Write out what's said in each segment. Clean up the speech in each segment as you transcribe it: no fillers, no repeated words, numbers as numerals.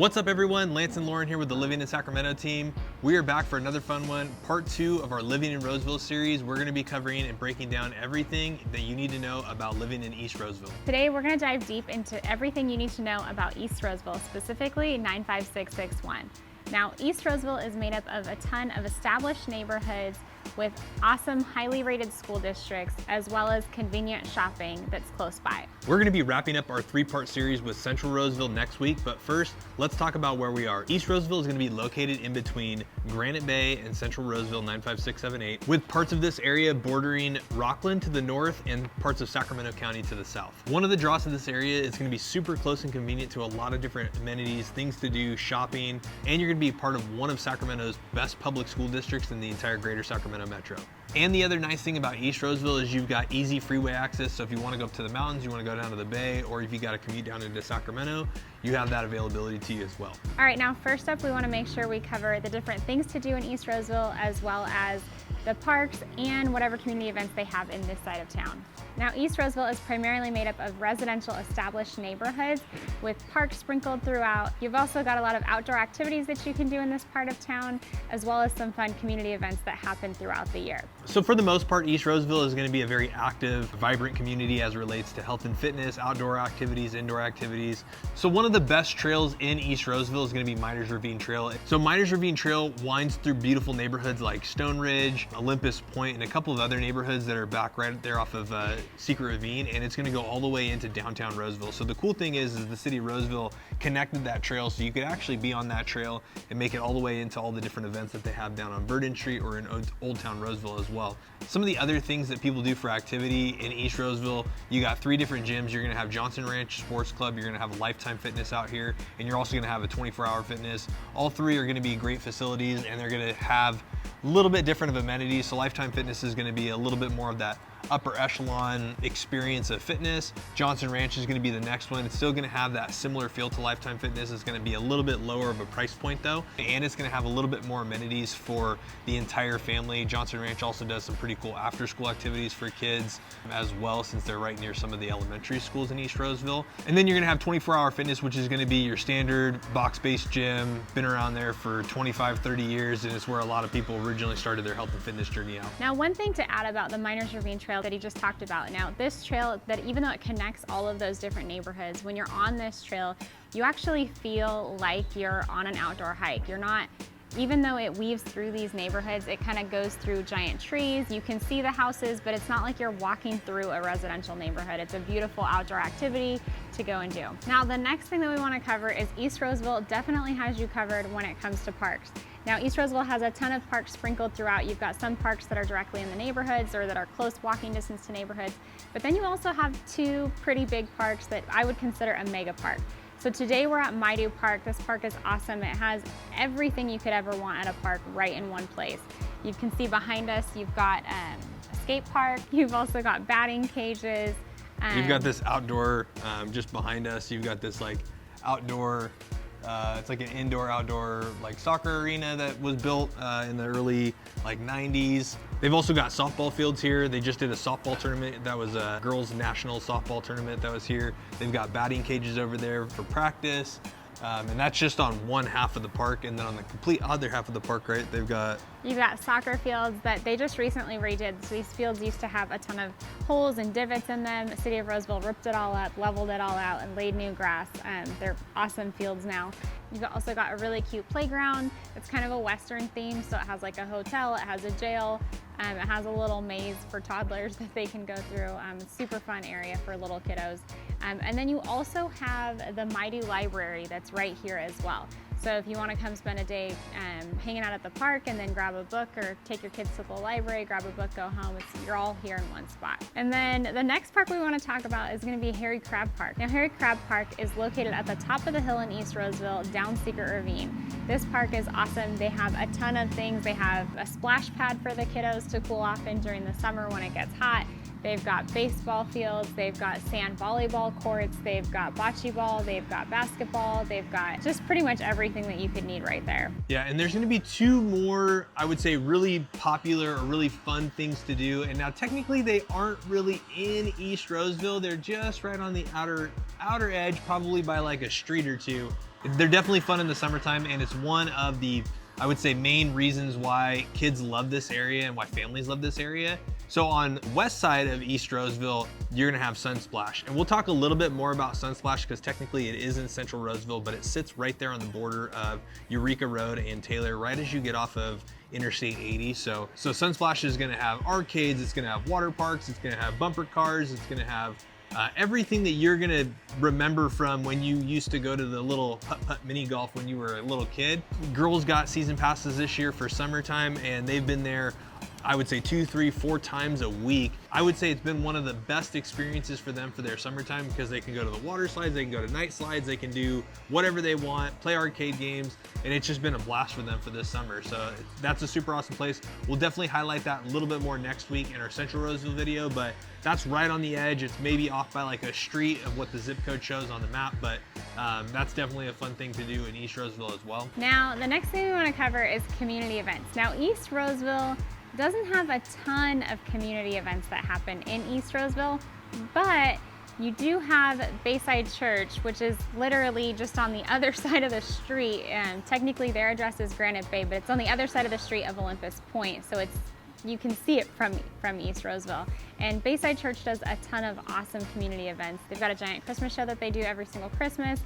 What's up everyone, Lance and Lauren here with the Living in Sacramento team. We are back for another fun one, part 2 of our Living in Roseville series. We're going to be covering and breaking down everything that you need to know about living in East Roseville. Today we're going to dive deep into everything you need to know about East Roseville, specifically 95661. Now, East Roseville is made up of a ton of established neighborhoods with awesome, highly rated school districts, as well as convenient shopping that's close by. We're going to be wrapping up our 3-part series with Central Roseville next week, but first, let's talk about where we are. East Roseville is going to be located in between Granite Bay and Central Roseville 95678, with parts of this area bordering Rockland to the north and parts of Sacramento County to the south. One of the draws of this area is going to be super close and convenient to a lot of different amenities, things to do, shopping, and you're going to be part of one of Sacramento's best public school districts in the entire greater Sacramento metro. And the other nice thing about East Roseville is you've got easy freeway access. So if you want to go up to the mountains, you want to go down to the bay, or if you got to commute down into Sacramento, you have that availability to you as well. All right, now first up, we want to make sure we cover the different things to do in East Roseville, as well as the parks and whatever community events they have in this side of town. Now, East Roseville is primarily made up of residential established neighborhoods with parks sprinkled throughout. You've also got a lot of outdoor activities that you can do in this part of town, as well as some fun community events that happen throughout the year. So for the most part, East Roseville is going to be a very active, vibrant community as it relates to health and fitness, outdoor activities, indoor activities. So one of the best trails in East Roseville is going to be Miners Ravine Trail. So Miners Ravine Trail winds through beautiful neighborhoods like Stone Ridge, Olympus Point, and a couple of other neighborhoods that are back right there off of Secret Ravine, and it's going to go all the way into downtown Roseville. So the cool thing is the city of Roseville connected that trail so you could actually be on that trail and make it all the way into all the different events that they have down on Verdon Street or in Old Town Roseville as well. Some of the other things that people do for activity in East Roseville, you got 3 different gyms. You're going to have Johnson Ranch Sports Club, you're going to have Lifetime Fitness out here, and you're also going to have a 24-hour fitness. All 3 are going to be great facilities, and they're going to have a little bit different of amenities. So Lifetime Fitness is going to be a little bit more of that upper echelon experience of fitness. Johnson Ranch is going to be the next one. It's still going to have that similar feel to Lifetime Fitness. It's going to be a little bit lower of a price point though, and it's going to have a little bit more amenities for the entire family. Johnson Ranch also does some pretty cool after school activities for kids as well, since they're right near some of the elementary schools in East Roseville. And then you're going to have 24-hour fitness, which is going to be your standard box-based gym, been around there for 25-30 years, and it's where a lot of people originally started their health and fitness journey out. Now, one thing to add about the Miners Ravine Trail that he just talked about. Now, this trail, that even though it connects all of those different neighborhoods, when you're on this trail, you actually feel like you're on an outdoor hike. You're not, even though it weaves through these neighborhoods, it kind of goes through giant trees. You can see the houses, but it's not like you're walking through a residential neighborhood. It's a beautiful outdoor activity to go and do. Now, the next thing that we want to cover is East Roseville definitely has you covered when it comes to parks. Now, East Roseville has a ton of parks sprinkled throughout. You've got some parks that are directly in the neighborhoods or that are close walking distance to neighborhoods, but then you also have 2 pretty big parks that I would consider a mega park. So today we're at Maidu Park. This park is awesome. It has everything you could ever want at a park right in one place. You can see behind us, you've got a skate park. You've also got batting cages. You've got this outdoor, just behind us, you've got this like outdoor, it's like an indoor-outdoor like soccer arena that was built in the early like 90s. They've also got softball fields here. They just did a softball tournament. That was a girls' national softball tournament that was here. They've got batting cages over there for practice. And that's just on one half of the park, and then on the complete other half of the park, right, You've got soccer fields that they just recently redid. So these fields used to have a ton of holes and divots in them. The city of Roseville ripped it all up, leveled it all out, and laid new grass. They're awesome fields now. You've also got a really cute playground. It's kind of a Western theme, so it has like a hotel, it has a jail, it has a little maze for toddlers that they can go through. Super fun area for little kiddos. And then you also have the Maidu Library that's right here as well. So if you want to come spend a day hanging out at the park and then grab a book, or take your kids to the library, grab a book, go home, you're all here in one spot. And then the next park we want to talk about is going to be Harry Crab Park. Now, Harry Crab Park is located at the top of the hill in East Roseville, down Secret Ravine. This park is awesome. They have a ton of things. They have a splash pad for the kiddos to cool off in during the summer when it gets hot. They've got baseball fields, they've got sand volleyball courts, they've got bocce ball, they've got basketball, they've got just pretty much everything that you could need right there. Yeah, and there's gonna be 2 more, I would say, really popular or really fun things to do. And now technically they aren't really in East Roseville, they're just right on the outer edge, probably by like a street or 2. They're definitely fun in the summertime, and it's one of the, I would say, main reasons why kids love this area and why families love this area. So on west side of East Roseville, you're gonna have Sunsplash. And we'll talk a little bit more about Sunsplash because technically it is in central Roseville, but it sits right there on the border of Eureka Road and Taylor, right as you get off of Interstate 80. So Sunsplash is gonna have arcades, it's gonna have water parks, it's gonna have bumper cars, it's gonna have everything that you're gonna remember from when you used to go to the little putt-putt mini golf when you were a little kid. Girls got season passes this year for summertime, and they've been there, I would say 2, 3, 4 times a week. I would say it's been one of the best experiences for them for their summertime because they can go to the water slides, they can go to night slides, they can do whatever they want, play arcade games, and it's just been a blast for them for this summer. So that's a super awesome place. We'll definitely highlight that a little bit more next week in our Central Roseville video, but that's right on the edge. It's maybe off by like a street of what the zip code shows on the map, but that's definitely a fun thing to do in East Roseville as well. Now, the next thing we want to cover is community events. Now, East Roseville doesn't have a ton of community events that happen in East Roseville, but you do have Bayside Church, which is literally just on the other side of the street, and technically their address is Granite Bay, but it's on the other side of the street of Olympus Point, so you can see it from East Roseville. And Bayside Church does a ton of awesome community events. They've got a giant Christmas show that they do every single Christmas.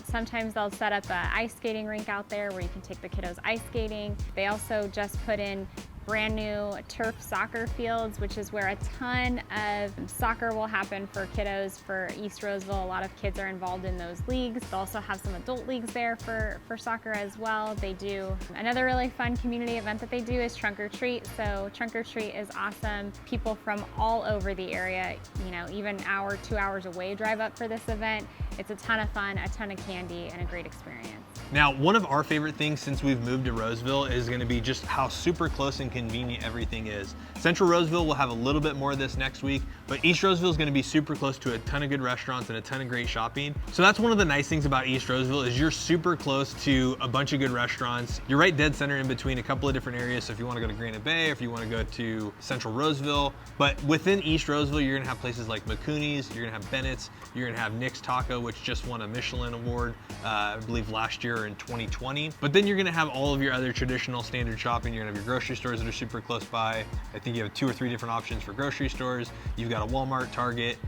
Sometimes they'll set up an ice skating rink out there where you can take the kiddos ice skating. They also just put in brand new turf soccer fields, which is where a ton of soccer will happen for kiddos for East Roseville. A lot of kids are involved in those leagues. They'll also have some adult leagues there for soccer as well. They do another really fun community event that they do is Trunk or Treat. So Trunk or Treat is awesome. People from all over the area, you know, even an hour, 2 hours away drive up for this event. It's a ton of fun, a ton of candy, and a great experience. Now, one of our favorite things since we've moved to Roseville is gonna be just how super close and convenient everything is. Central Roseville will have a little bit more of this next week, but East Roseville is gonna be super close to a ton of good restaurants and a ton of great shopping. So that's one of the nice things about East Roseville is you're super close to a bunch of good restaurants. You're right dead center in between a couple of different areas. So if you wanna go to Granite Bay, or if you wanna go to Central Roseville, but within East Roseville, you're gonna have places like McCooney's, you're gonna have Bennett's, you're gonna have Nick's Taco, which just won a Michelin award, I believe last year in 2020. But then you're gonna have all of your other traditional standard shopping. You're gonna have your grocery stores that are super close by. I think you have 2 or 3 different options for grocery stores. You've got a Walmart, Target.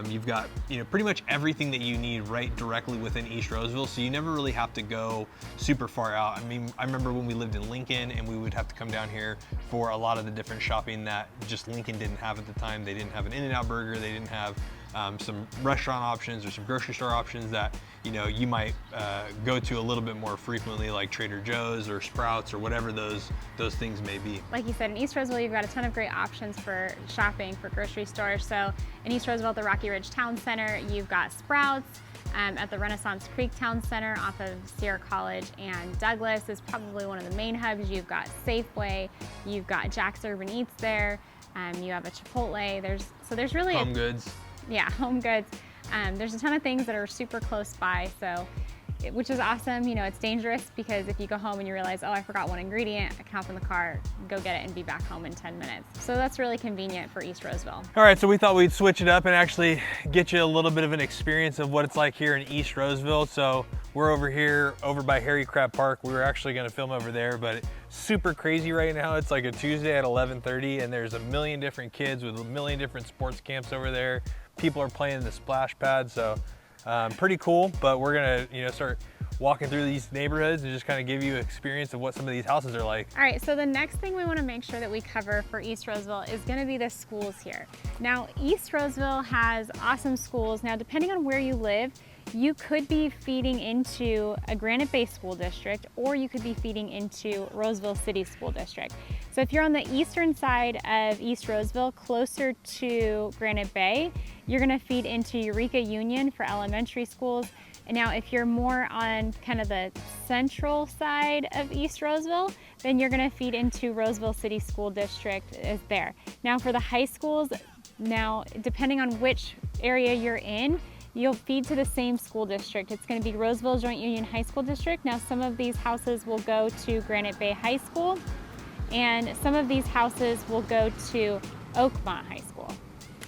You've got, you know, pretty much everything that you need right directly within East Roseville. So you never really have to go super far out. I mean, I remember when we lived in Lincoln and we would have to come down here for a lot of the different shopping that just Lincoln didn't have at the time. They didn't have an In-N-Out burger. They didn't have some restaurant options or some grocery store options that, you know, you might go to a little bit more frequently, like Trader Joe's or Sprouts or whatever those things may be. Like you said, in East Roseville, you've got a ton of great options for shopping for grocery stores. So in East Roseville at the Rocky Ridge Town Center, you've got Sprouts. At the Renaissance Creek Town Center off of Sierra College and Douglas is probably one of the main hubs. You've got Safeway, you've got Jack's Urban Eats there, you have a Chipotle. There's really Home Goods. Yeah, Home Goods. There's a ton of things that are super close by, which is awesome. You know, it's dangerous because if you go home and you realize, oh, I forgot one ingredient, I can hop in the car, go get it, and be back home in 10 minutes. So that's really convenient for East Roseville. All right, so we thought we'd switch it up and actually get you a little bit of an experience of what it's like here in East Roseville. So we're over here, over by Harry Crab Park. We were actually gonna film over there, but it's super crazy right now. It's like a Tuesday at 11:30, and there's a million different kids with a million different sports camps over there. People are playing the splash pad, so pretty cool. But we're gonna, you know, start walking through these neighborhoods and just kind of give you an experience of what some of these houses are like. All right, so the next thing we want to make sure that we cover for East Roseville is going to be the schools here. Now, East Roseville has awesome schools. Now, depending on where you live, you could be feeding into a Granite Bay School District, or you could be feeding into Roseville City School District. So if you're on the eastern side of East Roseville, closer to Granite Bay, you're gonna feed into Eureka Union for elementary schools. And now if you're more on kind of the central side of East Roseville, then you're gonna feed into Roseville City School District is there. Now for the high schools, now depending on which area you're in, you'll feed to the same school district. It's going to be Roseville Joint Union High School District. Now some of these houses will go to Granite Bay High School, and some of these houses will go to Oakmont High School.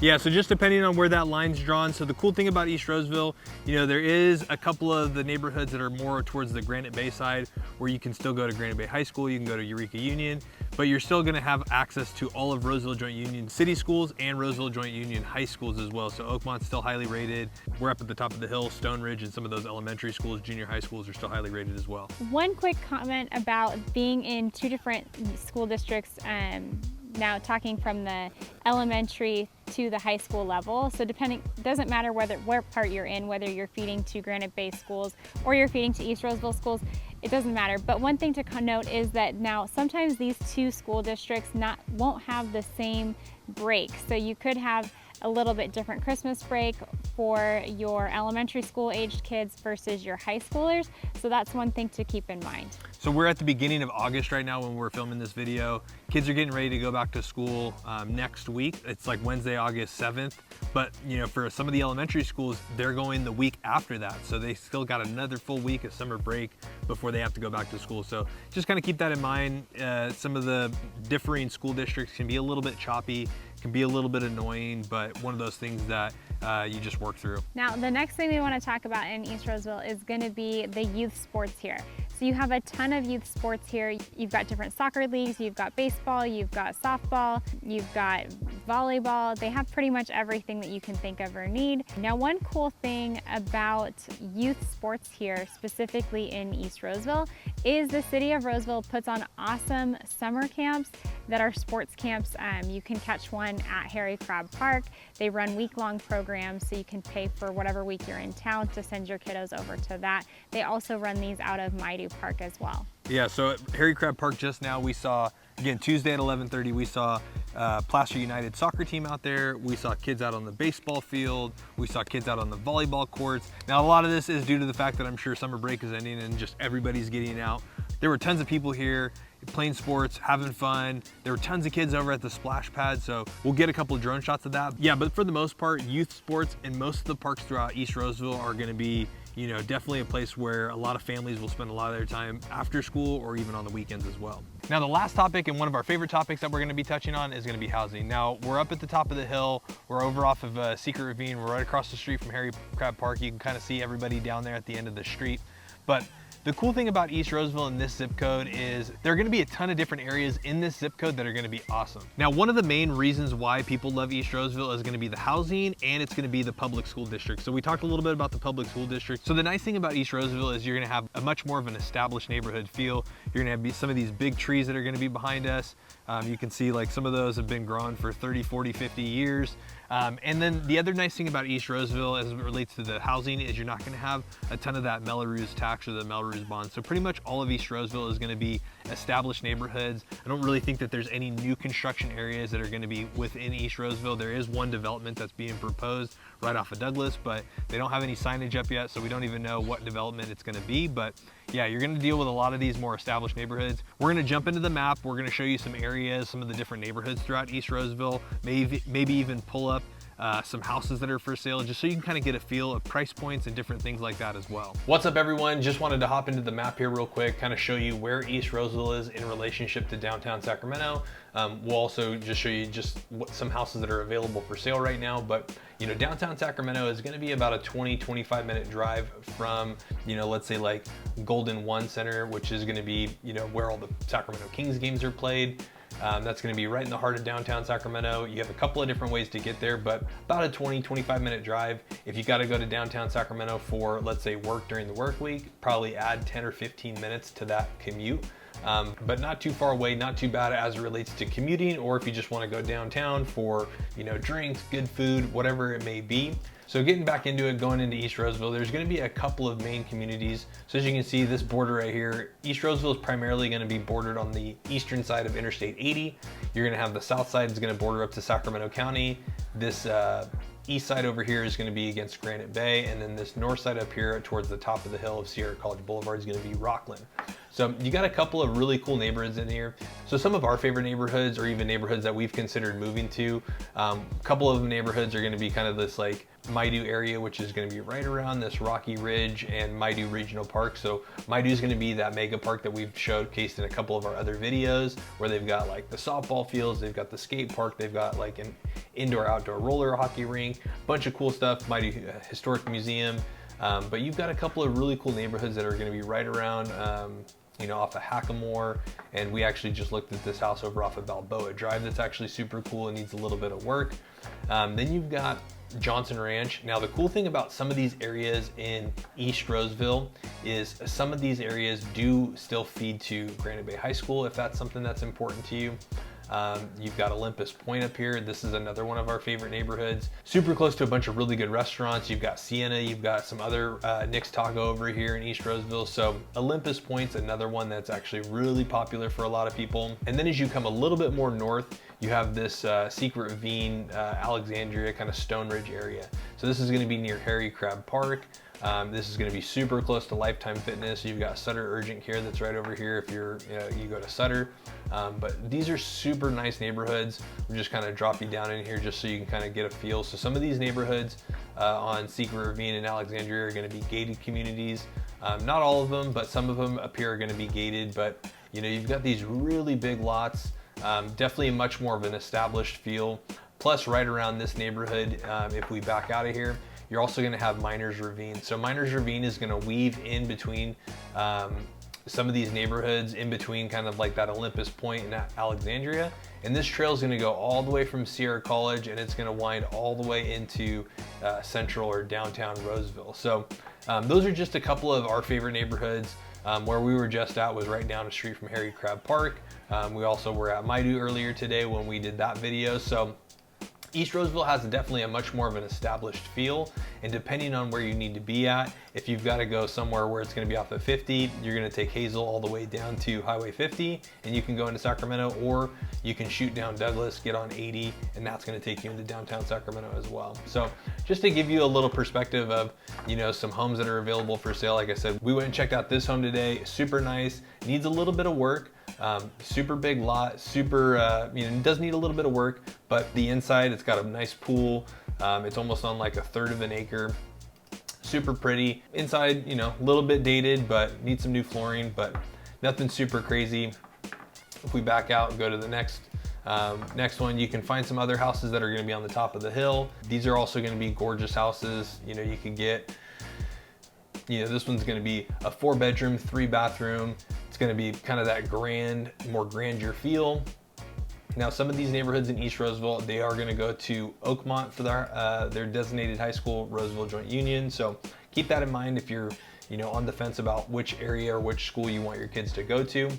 Yeah, so just depending on where that line's drawn. So the cool thing about East Roseville, you know, there is a couple of the neighborhoods that are more towards the Granite Bay side where you can still go to Granite Bay High School, you can go to Eureka Union, but you're still gonna have access to all of Roseville Joint Union City Schools and Roseville Joint Union High Schools as well. So Oakmont's still highly rated. We're up at the top of the hill. Stone Ridge and some of those elementary schools, junior high schools are still highly rated as well. One quick comment about being in two different school districts, now talking from the elementary to the high school level. So doesn't matter where part you're in, whether you're feeding to Granite Bay schools or you're feeding to East Roseville schools, it doesn't matter. But one thing to note is that now sometimes these two school districts won't have the same break. So you could have a little bit different Christmas break for your elementary school aged kids versus your high schoolers. So that's one thing to keep in mind. So we're at the beginning of August right now when we're filming this video. Kids are getting ready to go back to school next week. It's like Wednesday, August 7th. But you know, for some of the elementary schools, they're going the week after that. So they still got another full week of summer break before they have to go back to school. So just kind of keep that in mind. Some of the differing school districts can be a little bit choppy, can be a little bit annoying, but one of those things that you just work through. Now, the next thing we want to talk about in East Roseville is going to be the youth sports here. So you have a ton of youth sports here. You've got different soccer leagues, you've got baseball, you've got softball, you've got volleyball. They have pretty much everything that you can think of or need. Now, one cool thing about youth sports here, specifically in East Roseville, is the city of Roseville puts on awesome summer camps that are sports camps. You can catch one at Harry Crab Park. They run week-long programs, so you can pay for whatever week you're in town to send your kiddos over to that. They also run these out of Maidu Park as well. Yeah, so at Harry Crab Park just now we saw, again, Tuesday at 11:30, we saw Placer United soccer team out there. We saw kids out on the baseball field. We saw kids out on the volleyball courts. Now, a lot of this is due to the fact that I'm sure summer break is ending and just everybody's getting out. There were tons of people here playing sports, having fun. There were tons of kids over at the splash pad, so we'll get a couple of drone shots of that. Yeah, but for the most part, youth sports in most of the parks throughout East Roseville are gonna be, you know, definitely a place where a lot of families will spend a lot of their time after school or even on the weekends as well. Now, the last topic and one of our favorite topics that we're gonna be touching on is gonna be housing. Now, we're up at the top of the hill. We're over off of Secret Ravine. We're right across the street from Harry Crab Park. You can kind of see everybody down there at the end of the street. But the cool thing about East Roseville and this zip code is there are gonna be a ton of different areas in this zip code that are gonna be awesome. Now, one of the main reasons why people love East Roseville is gonna be the housing and it's gonna be the public school district. So we talked a little bit about the public school district. So the nice thing about East Roseville is you're gonna have a much more of an established neighborhood feel. You're gonna have some of these big trees that are gonna be behind us. You can see like some of those have been growing for 30, 40, 50 years. And then the other nice thing about East Roseville as it relates to the housing is you're not gonna have a ton of that Melrose tax or the Melrose bond. So pretty much all of East Roseville is gonna be established neighborhoods. I don't really think that there's any new construction areas that are gonna be within East Roseville. There is one development that's being proposed right off of Douglas, but they don't have any signage up yet, so we don't even know what development it's gonna be. But yeah, you're gonna deal with a lot of these more established neighborhoods. We're gonna jump into the map. We're gonna show you some areas, some of the different neighborhoods throughout East Roseville, maybe even pull up some houses that are for sale, just so you can kind of get a feel of price points and different things like that as well. What's up, everyone? Just wanted to hop into the map here real quick, kind of show you where East Roseville is in relationship to downtown Sacramento. We'll also just show you just some houses that are available for sale right now. But you know, downtown Sacramento is going to be about a 20-25 minute drive from, you know, let's say like Golden One Center, which is going to be, you know, where all the Sacramento Kings games are played. That's going to be right in the heart of downtown Sacramento. You have a couple of different ways to get there, but about a 20-25 minute drive. If you got to go to downtown Sacramento for, let's say, work during the work week, probably add 10 or 15 minutes to that commute. But not too far away, not too bad as it relates to commuting, or if you just want to go downtown for, you know, drinks, good food, whatever it may be. So getting back into it, going into East Roseville, there's going to be a couple of main communities. So as you can see, this border right here, East Roseville is primarily going to be bordered on the eastern side of Interstate 80. You're going to have the south side is going to border up to Sacramento County. This east side over here is going to be against Granite Bay, and then this north side up here towards the top of the hill of Sierra College Boulevard is going to be Rockland. So you got a couple of really cool neighborhoods in here. So some of our favorite neighborhoods, or even neighborhoods that we've considered moving to, a couple of neighborhoods are going to be kind of this like Maidu area, which is going to be right around this Rocky Ridge and Maidu Regional Park. So Maidu is going to be that mega park that we've showcased in a couple of our other videos, where they've got like the softball fields, they've got the skate park, they've got like an indoor-outdoor roller hockey rink, bunch of cool stuff, Maidu Historic Museum. But you've got a couple of really cool neighborhoods that are going to be right around, you know, off of Hackamore, and we actually just looked at this house over off of Balboa Drive that's actually super cool and needs a little bit of work. Then you've got Johnson Ranch. Now the cool thing about some of these areas in East Roseville is some of these areas do still feed to Granite Bay High School, if that's something that's important to you. You've got Olympus Point up here. This is another one of our favorite neighborhoods. Super close to a bunch of really good restaurants. You've got Sienna, you've got some other Nick's Taco over here in East Roseville. So Olympus Point's another one that's actually really popular for a lot of people. And then as you come a little bit more north, you have this Secret Ravine, Alexandria kind of Stone Ridge area. So this is going to be near Harry Crab Park. This is going to be super close to Lifetime Fitness. You've got Sutter Urgent Care that's right over here if you go to Sutter. But these are super nice neighborhoods. We'll just kind of drop you down in here just so you can kind of get a feel. So some of these neighborhoods on Secret Ravine and Alexandria are going to be gated communities. Not all of them, but some of them up here are going to be gated. But you know, you've got these really big lots. Definitely much more of an established feel. Plus, right around this neighborhood, if we back out of here, you're also going to have Miners Ravine. So Miners Ravine is going to weave in between some of these neighborhoods, in between kind of like that Olympus Point and Alexandria. And this trail is going to go all the way from Sierra College, and it's going to wind all the way into central or downtown Roseville. So those are just a couple of our favorite neighborhoods. Where we were just at was right down the street from Harry Crab Park. We also were at Maidu earlier today when we did that video. So East Roseville has definitely a much more of an established feel, and depending on where you need to be at, if you've got to go somewhere where it's going to be off of 50, you're going to take Hazel all the way down to Highway 50 and you can go into Sacramento, or you can shoot down Douglas, get on 80, and that's going to take you into downtown Sacramento as well. So just to give you a little perspective of, you know, some homes that are available for sale. Like I said, we went and checked out this home today. Super nice, needs a little bit of work. Super big lot, super, you know, it does need a little bit of work, but the inside, it's got a nice pool. It's almost on like 1/3 of an acre. Super pretty. Inside, you know, a little bit dated, but needs some new flooring, but nothing super crazy. If we back out and go to the next one, you can find some other houses that are going to be on the top of the hill. These are also going to be gorgeous houses. You know, you can get, you know, this one's going to be a 4-bedroom, 3-bathroom. It's going to be kind of that grand, more grandeur feel. Now, some of these neighborhoods in East Roseville, they are going to go to Oakmont for their designated high school, Roseville Joint Union. So keep that in mind if you're, you know, on the fence about which area or which school you want your kids to go to.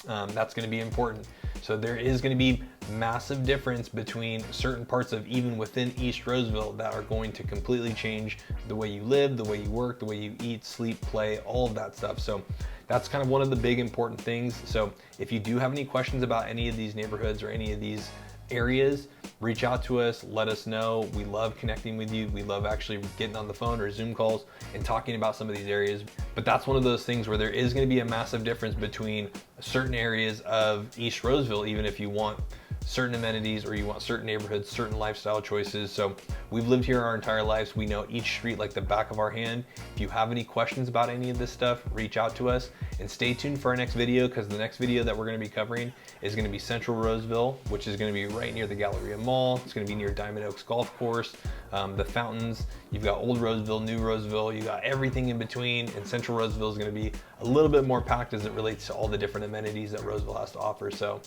That's going to be important. So there is going to be massive difference between certain parts of even within East Roseville that are going to completely change the way you live, the way you work, the way you eat, sleep, play, all of that stuff. So that's kind of one of the big important things. So if you do have any questions about any of these neighborhoods or any of these areas, reach out to us, let us know. We love connecting with you. We love actually getting on the phone or Zoom calls and talking about some of these areas. But that's one of those things where there is going to be a massive difference between certain areas of East Roseville, even if you want certain amenities or you want certain neighborhoods, certain lifestyle choices. So we've lived here our entire lives. We know each street like the back of our hand. If you have any questions about any of this stuff, reach out to us and stay tuned for our next video, because the next video that we're going to be covering is going to be Central Roseville, which is going to be right near the Galleria Mall. It's going to be near Diamond Oaks Golf Course, the fountains. You've got Old Roseville, New Roseville, you got everything in between, and Central Roseville is going to be a little bit more packed as it relates to all the different amenities that Roseville has to offer. So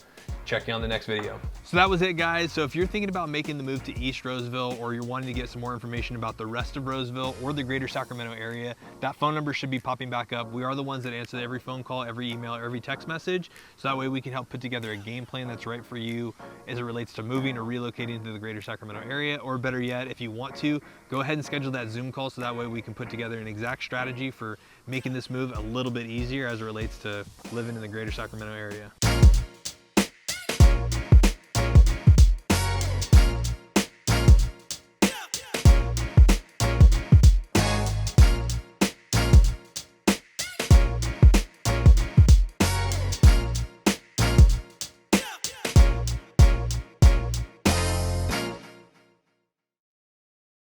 check you on the next video. So that was it, guys. So if you're thinking about making the move to East Roseville, or you're wanting to get some more information about the rest of Roseville or the greater Sacramento area, that phone number should be popping back up. We are the ones that answer every phone call, every email, every text message. So that way we can help put together a game plan that's right for you as it relates to moving or relocating to the greater Sacramento area. Or better yet, if you want to, go ahead and schedule that Zoom call so that way we can put together an exact strategy for making this move a little bit easier as it relates to living in the greater Sacramento area.